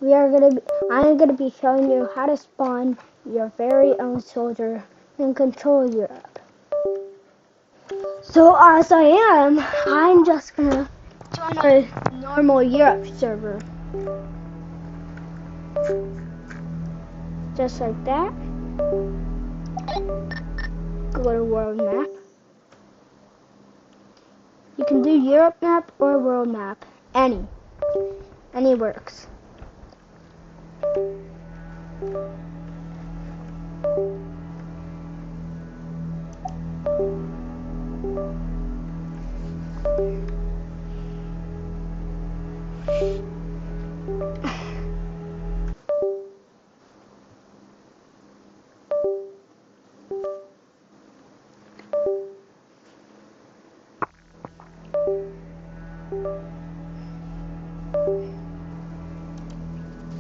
I'm gonna be showing you how to spawn your very own soldier and control Europe. So as I'm just gonna join a normal Europe server. Just like that. Go to world map. You can do Europe map or world map. Any works.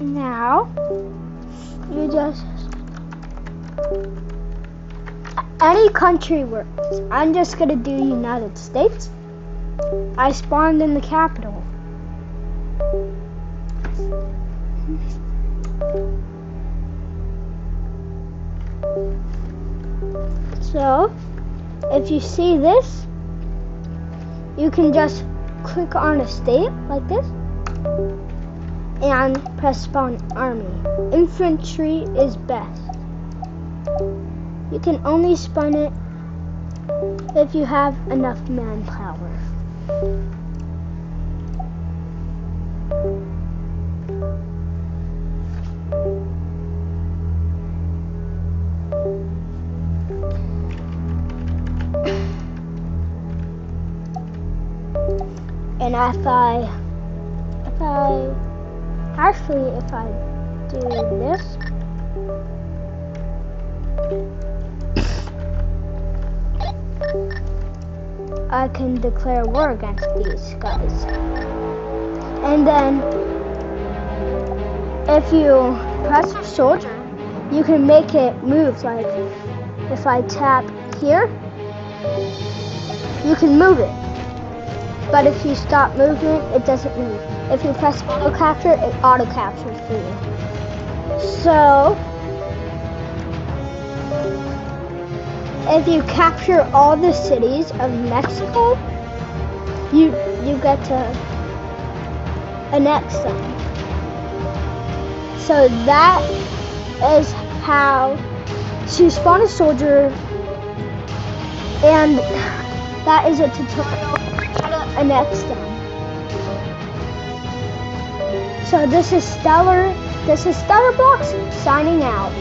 Now, you just, any country works. I'm just gonna do United States. I spawned in the capital. So, if you see this, you can just click on a state like this and press spawn army. Infantry is best. You can only spawn it if you have enough manpower. And if I do this, I can declare war against these guys. And then, if you press your soldier, you can make it move. Like, if I tap here, you can move it. But if you stop moving, it doesn't move. If you press auto capture, it auto captures for you. So, if you capture all the cities of Mexico, you get to annex them. So that is how to spawn a soldier, and that is a tutorial how to annex them. So this is Stellar Blocks signing out.